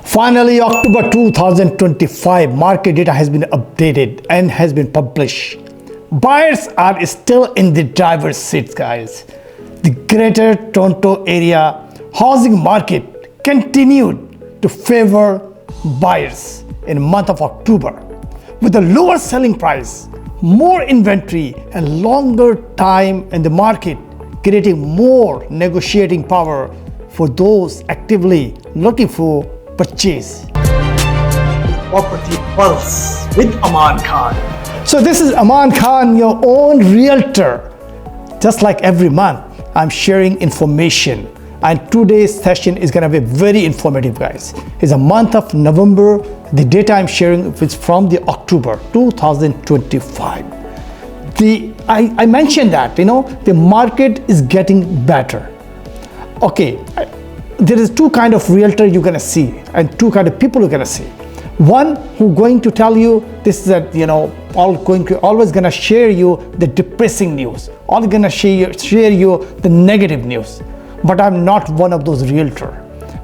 Finally, October 2025 market data has been updated and has been published. Buyers are still in the driver's seat, guys. The Greater Toronto Area housing market continued to favor buyers in the month of October with a lower selling price, more inventory, and longer time in the market, creating more negotiating power for those actively looking for purchase. Property Pulse with Aman Khan. So this is Aman Khan, your own realtor. Just like every month, I'm sharing information, and today's session is gonna be very informative, guys. It's a month of November. The data I'm sharing is from the October 2025. I mentioned that, the market is getting better. Okay, there is two kind of realtor you're gonna see and two kind of people you're gonna see. One who going to tell you this is that, always gonna share you the depressing news, always gonna share you the negative news. But I'm not one of those realtor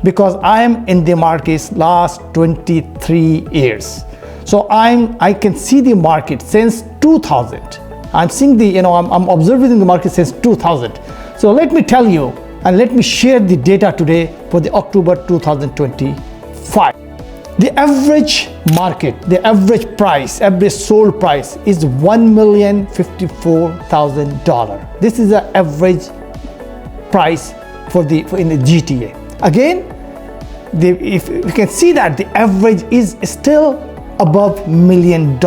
because I am in the market last 23 years. So I can see the market since 2000. I'm seeing I'm observing the market since 2000. So let me tell you and let me share the data today for the October 2025. The average market, the average price, average sold price is $1,054,000. This is the average price in the GTA. Again, if you can see that the average is still above $1 million.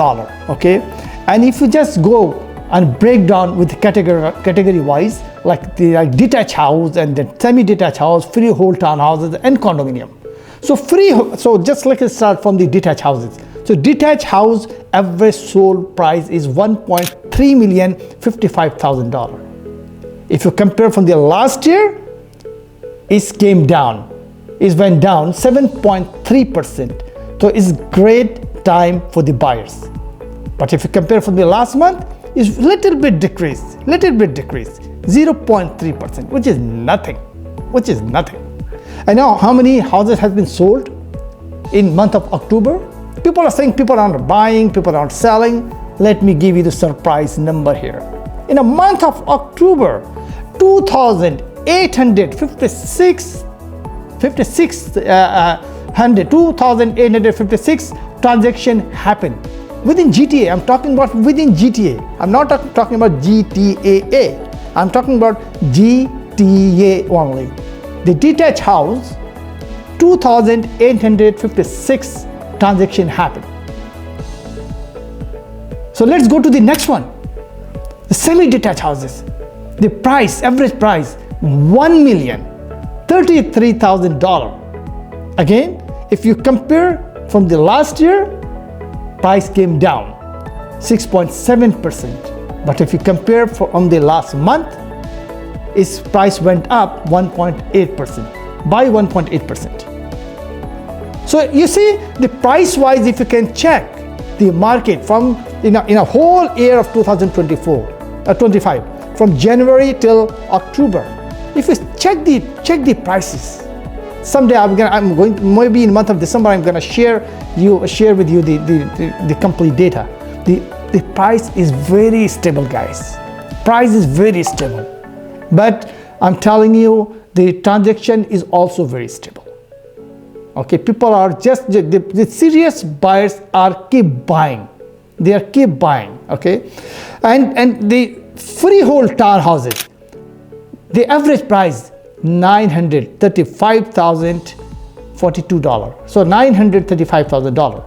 Okay, and if you just go and break down with category wise, like the detached house and the semi-detached house, freehold townhouses and condominium. So just like let's start from the detached houses. So detached house average sold price is $1,355,000. If you compare from the last year, it went down 7.3%. So it's great time for the buyers. But if you compare from the last month, it's little bit decreased, 0.3%, which is nothing. I know how many houses has been sold in month of October. People are saying people aren't buying, people aren't selling. Let me give you the surprise number here. In a month of October, 2,856 transaction happened within GTA. I'm talking about within GTA. I'm not talking about GTAA. I'm talking about GTA only. The detached house, 2,856 transaction happened. So let's go to the next one. The semi-detached houses. The price, average price, $1,033,000. Again, if you compare from the last year, price came down 6.7%. But if you compare from the last month, its price went up 1.8%, by 1.8%. So you see the price wise, if you can check the market from in a whole year of 2025, from January till October, if you check the prices, someday I'm going to, maybe in the month of December, I'm going to share with you the complete data. The price is very stable, guys. Price is very stable. But I'm telling you, the transaction is also very stable. Okay, people are just, the serious buyers are keep buying. They are keep buying, okay? And the freehold townhouses, the average price, $935,042. So $935,000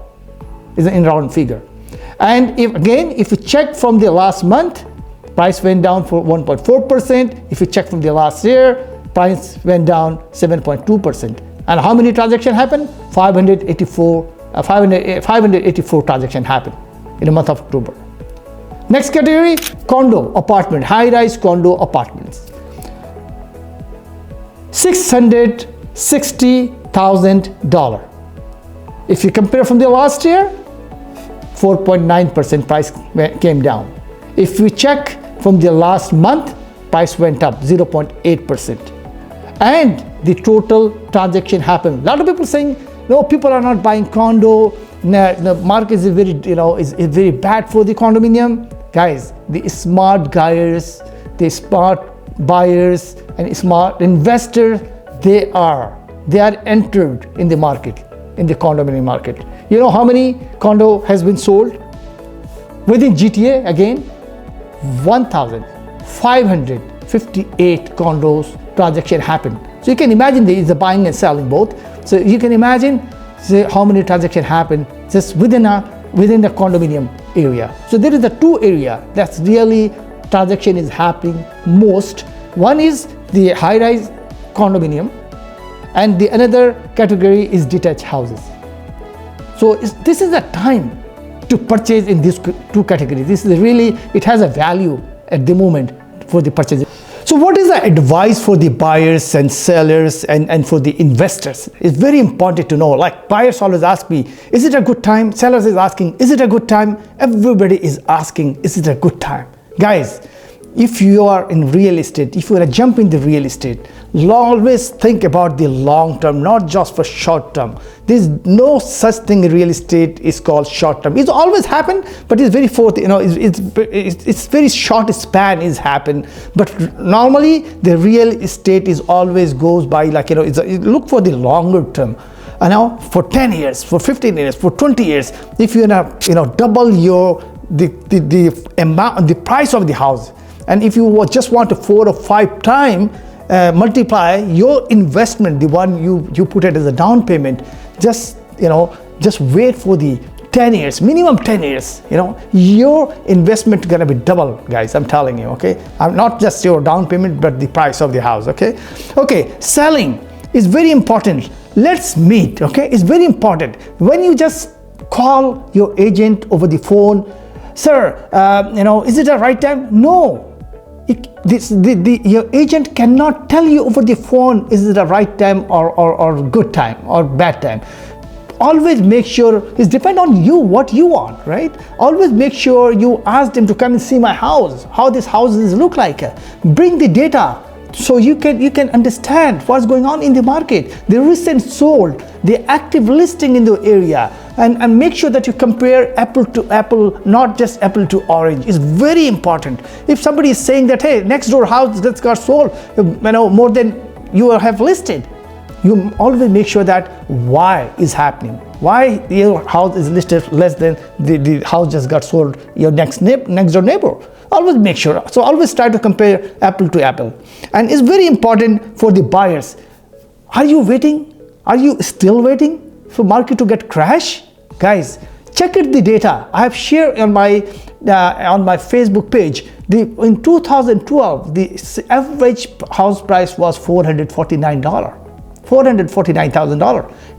is in round figure. And if you check from the last month, price went down for 1.4%. If you check from the last year, price went down 7.2%. And how many transactions happened? 584 transactions happened in the month of October. Next category, condo apartment, high-rise condo apartments. $660,000. If you compare from the last year, 4.9% price came down. If we check from the last month, price went up 0.8%. and the total transaction happen. A lot of people saying, no, people are not buying condo. No, the market is very, is very bad for the condominium. Guys, the smart buyers, the smart buyers and smart investors, they are entered in the market, in the condominium market. You know how many condo has been sold within GTA? Again, 1,558 condos transaction happened. So you can imagine there is a buying and selling both. So you can imagine how many transactions happen just within the condominium area. So there is the two area that's really transaction is happening most. One is the high-rise condominium, and the another category is detached houses. So this is the time to purchase in these two categories. This is really, it has a value at the moment for the purchase. So what is the advice for the buyers and sellers and for the investors? It's very important to know. Like buyers always ask me, is it a good time? Sellers is asking, is it a good time? Everybody is asking, is it a good time? Guys, if you are in real estate, if you want to jump in the real estate, always think about the long term, not just for short term. There's no such thing in real estate is called short term. It's always happened, but it's very it's very short span is happen. But normally the real estate is always goes by like, look for the longer term. And now for 10 years, for 15 years, for 20 years, if you double the amount, the price of the house, and if you just want to 4 or 5 times multiply your investment, the one you put it as a down payment, just wait for the 10 years, minimum 10 years, your investment gonna be double, guys. I'm telling you, okay? I'm not just your down payment, but the price of the house, okay? Okay, selling is very important. Let's meet, okay? It's very important. When you just call your agent over the phone, sir, is it the right time? No. Your agent cannot tell you over the phone, is it the right time or good time or bad time. Always make sure, it depends on you, what you want, right? Always make sure you ask them to come and see my house, how this houses look like. Bring the data so you can understand what's going on in the market, the recent sold, the active listing in the area, and make sure that you compare apple to apple, not just apple to orange. It's very important. If somebody is saying that, hey, next door house that's got sold, more than you have listed, you always make sure that why is happening, why your house is listed less than the house just got sold your next door neighbor. Always make sure. So always try to compare apple to apple. And it's very important for the buyers. Are you waiting? Are you still waiting for market to get crash? Guys, check it the data. I have shared on my Facebook page. In 2012, the average house price was $449,000.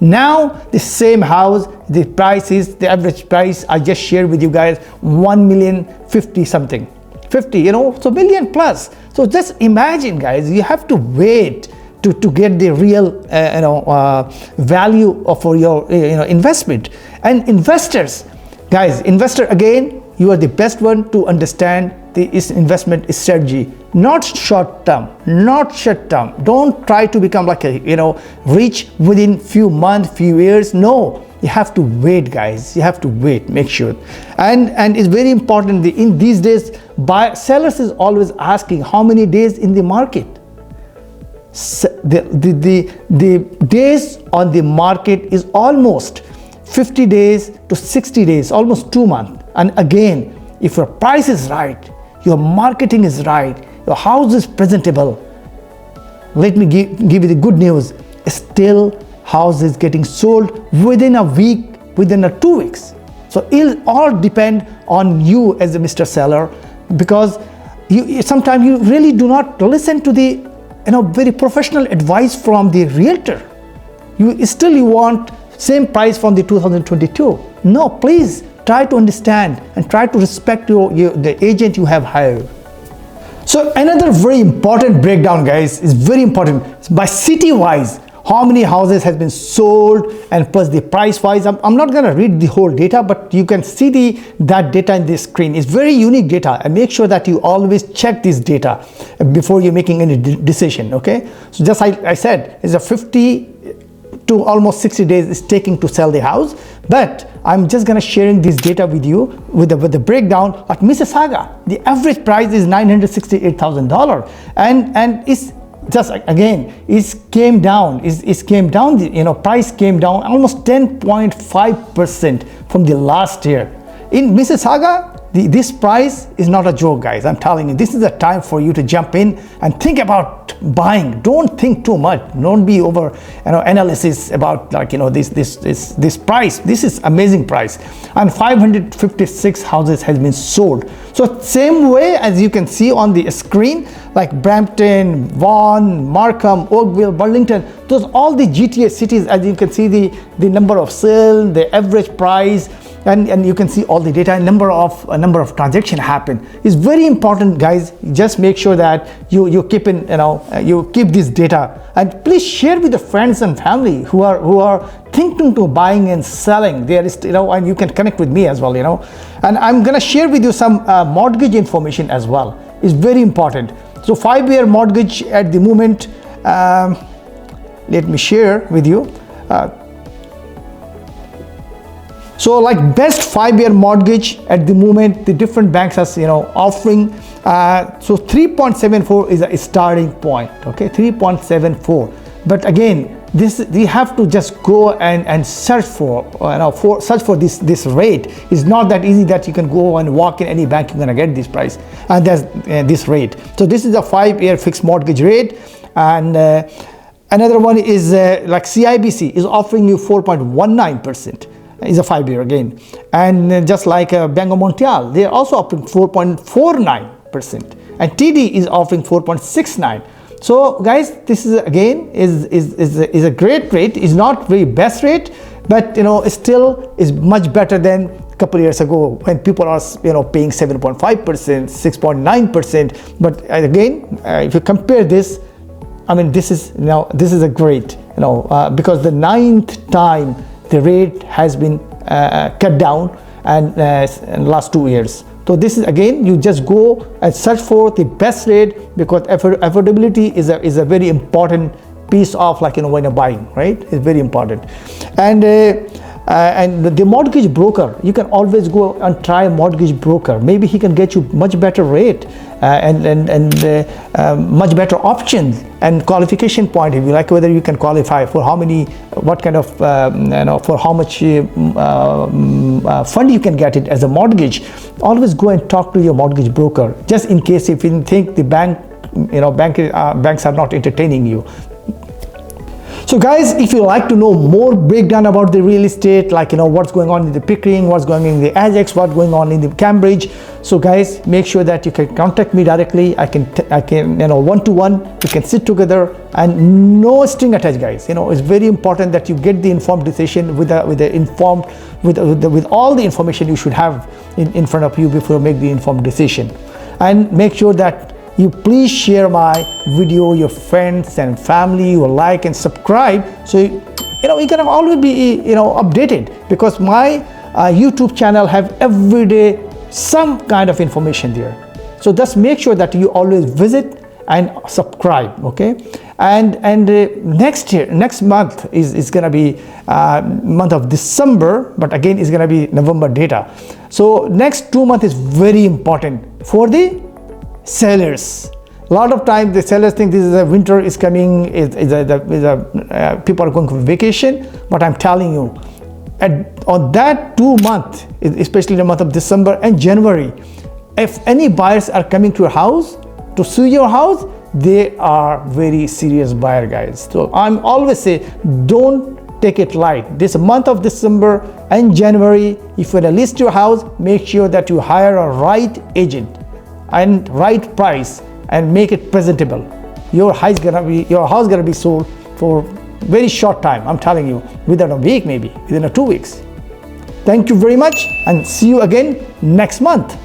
Now the same house, the average price I just shared with you guys, 1,050,000 something. 50, so million plus. So just imagine, guys, you have to wait to get the real value for your investment. And investors, guys, again, you are the best one to understand the investment strategy. Not short term. Don't try to become like rich within few months, few years. No, you have to wait, guys. You have to wait. Make sure. And it's very important. In these days, sellers is always asking how many days in the market. The days on the market is almost 50 days to 60 days, almost 2 months. And again, if your price is right, your marketing is right, your house is presentable, let me give you the good news. Still, house is getting sold within a week, within 2 weeks. So it'll all depend on you as a Mr. Seller, because sometimes you really do not listen to the very professional advice from the realtor. You want same price from the 2022. No, please try to understand and try to respect the agent you have hired. So another very important breakdown, guys, is very important. By city wise, how many houses has been sold, and plus the price wise. I'm not going to read the whole data, but you can see that data in this screen. It's very unique data, and make sure that you always check this data before you're making any decision. Okay, so just like I said, it's a 50 to almost 60 days is taking to sell the house, but I'm just gonna sharing this data with you with the breakdown. At Mississauga, the average price is $968,000, and it's just again it came down. Price came down almost 10.5% from the last year. In Mississauga, this price is not a joke, guys. I'm telling you, this is a time for you to jump in and think about buying. Don't think too much. Don't be over analysis about this price. This is amazing price, and 556 houses has been sold. So same way as you can see on the screen, like Brampton, Vaughan, Markham, Oakville, Burlington, those all the GTA cities. As you can see the number of sales, the average price, and you can see all the data and number of transactions happen. It's very important, guys. Just make sure that you keep you keep this data, and please share with the friends and family who are thinking to buying and selling. There is and you can connect with me as well. And I'm gonna share with you some mortgage information as well. It's very important. So 5-year mortgage at the moment. Let me share with you. So like best 5-year mortgage at the moment, the different banks are offering. So 3.74 is a starting point. Okay, 3.74. But again, this we have to just go and search for this rate. It's not that easy that you can go and walk in any bank, you're gonna get this price and that's this rate. So this is a 5-year fixed mortgage rate, and another one is like CIBC is offering you 4.19%. Is a 5-year again, and just like Bank of Montreal, they are also offering 4.49%, and TD is offering 4.69. So guys, this is again is a great rate. It's not very best rate, but it still is much better than a couple of years ago when people are paying 7.5%, 6.9%. But again, if you compare this, I mean this is a great because the 9th time the rate has been cut down and in the last 2 years. So this is again, you just go and search for the best rate, because affordability is a very important piece of when you're buying, right? It's very important. And the mortgage broker, you can always go and try a mortgage broker. Maybe he can get you much better rate and much better options and qualification point of view, like whether you can qualify for how many, what kind of for how much fund you can get it as a mortgage. Always go and talk to your mortgage broker, just in case if you think the banks are not entertaining you. So guys, if you like to know more breakdown about the real estate, what's going on in the Pickering, what's going on in the Ajax, what's going on in the Cambridge, so guys, make sure that you can contact me directly. I can one-to-one, we can sit together, and no string attached, guys. It's very important that you get the informed decision with all the information you should have in front of you before you make the informed decision. And make sure that you please share my video, your friends and family, you like and subscribe, so you can always be updated, because my YouTube channel have every day some kind of information there. So just make sure that you always visit and subscribe. Okay, and next month is gonna be month of December, but again it's gonna be November data. So next 2 months is very important for the sellers. A lot of times the sellers think this is a winter is coming, people are going for vacation, but I'm telling you, on that 2 months, especially the month of December and January, if any buyers are coming to your house to see your house, they are very serious buyer, guys. So I'm always say, don't take it light. This month of December and January, if you want to list your house, make sure that you hire a right agent and right price and make it presentable. Your house gonna be sold for very short time. I'm telling you, within a week, maybe within 2 weeks. Thank you very much, and see you again next month.